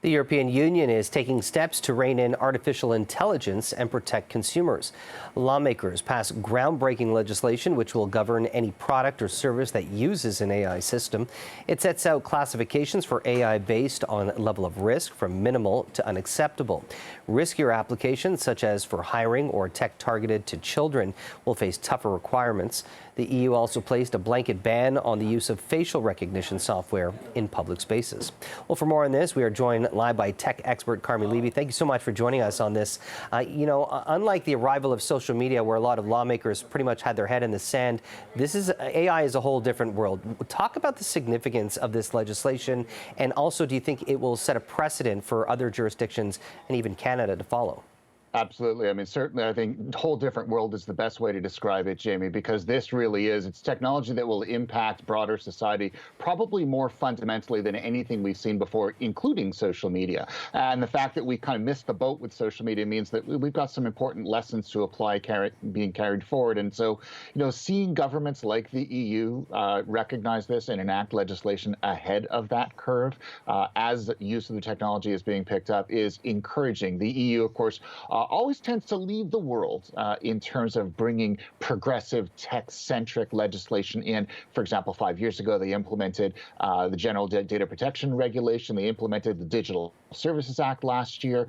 The European Union is taking steps to rein in artificial intelligence and protect consumers. Lawmakers passed groundbreaking legislation which will govern any product or service that uses an AI system. It sets out classifications for AI based on level of risk from minimal to unacceptable. Riskier applications, such as for hiring or tech targeted to children, will face tougher requirements. The EU also placed a blanket ban on the use of facial recognition software in public spaces. Well, for more on this, we are joined live by tech expert Carmi Levy. Thank you so much for joining us on this. Unlike the arrival of social media, where a lot of lawmakers pretty much had their head in the sand, AI is a whole different world. Talk about the significance of this legislation, and also, do you think it will set a precedent for other jurisdictions and even Canada to follow? Absolutely. I mean, certainly, I think whole different world is the best way to describe it, Jamie, because this really is. It's technology that will impact broader society, probably more fundamentally than anything we've seen before, including social media. And the fact that we kind of missed the boat with social media means that we've got some important lessons to apply being carried forward. And so, seeing governments like the EU recognize this and enact legislation ahead of that curve as use of the technology is being picked up is encouraging. The EU, of course, always tends to lead the world in terms of bringing progressive tech-centric legislation in. For example, 5 years ago, they implemented the General Data Protection Regulation. They implemented the Digital Services Act last year.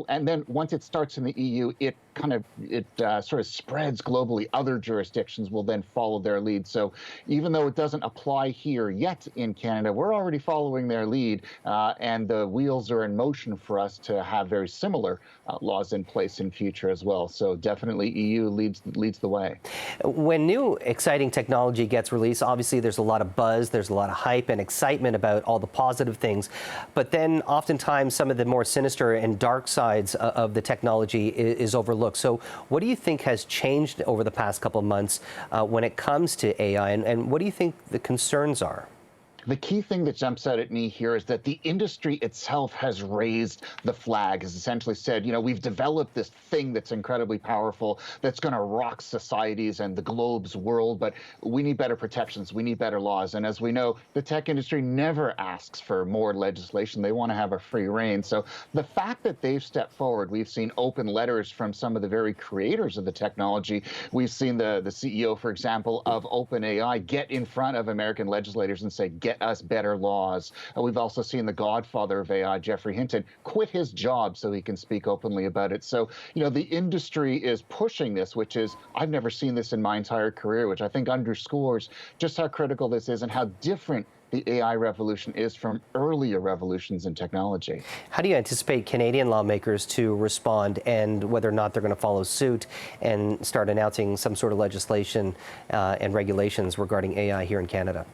And then once it starts in the EU, it sort of spreads globally. Other jurisdictions will then follow their lead. So even though it doesn't apply here yet in Canada, we're already following their lead, and the wheels are in motion for us to have very similar laws in place in future as well. So definitely EU leads the way. When new exciting technology gets released, obviously there's a lot of buzz, there's a lot of hype and excitement about all the positive things, but then oftentimes some of the more sinister and dark sides of the technology is overlooked. So what do you think has changed over the past couple of months when it comes to AI, and what do you think the concerns are? The key thing that jumps out at me here is that the industry itself has raised the flag, has essentially said, we've developed this thing that's incredibly powerful, that's going to rock societies and the globe's world, but we need better protections, we need better laws. And as we know, the tech industry never asks for more legislation. They want to have a free rein. So the fact that they've stepped forward, we've seen open letters from some of the very creators of the technology. We've seen the CEO, for example, of OpenAI get in front of American legislators and say, get us better laws. We've also seen the godfather of AI, Jeffrey Hinton, quit his job so he can speak openly about it. So, the industry is pushing this, which is, I've never seen this in my entire career, which I think underscores just how critical this is and how different the AI revolution is from earlier revolutions in technology. How do you anticipate Canadian lawmakers to respond, and whether or not they're going to follow suit and start announcing some sort of legislation and regulations regarding AI here in Canada?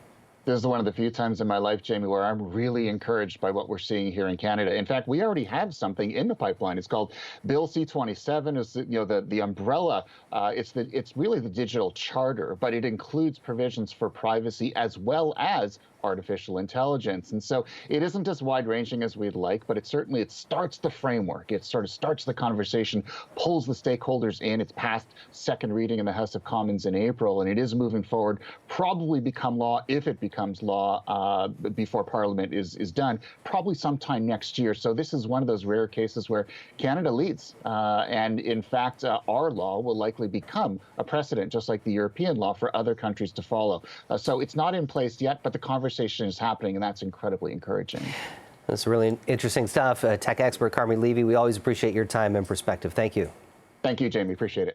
This is one of the few times in my life, Jamie, where I'm really encouraged by what we're seeing here in Canada. In fact, we already have something in the pipeline. It's called Bill C-27. Is the umbrella? It's really the digital charter, but it includes provisions for privacy as well as artificial intelligence. And so it isn't as wide-ranging as we'd like, but it starts the framework. It sort of starts the conversation, pulls the stakeholders in. It's passed second reading in the House of Commons in April, and it is moving forward, probably become law, if it becomes law before Parliament is done, probably sometime next year. So this is one of those rare cases where Canada leads. And in fact, our law will likely become a precedent, just like the European law, for other countries to follow. So it's not in place yet, but the conversation is happening, and that's incredibly encouraging. That's really interesting stuff. Tech expert Carmi Levy, we always appreciate your time and perspective. Thank you. Thank you, Jamie. Appreciate it.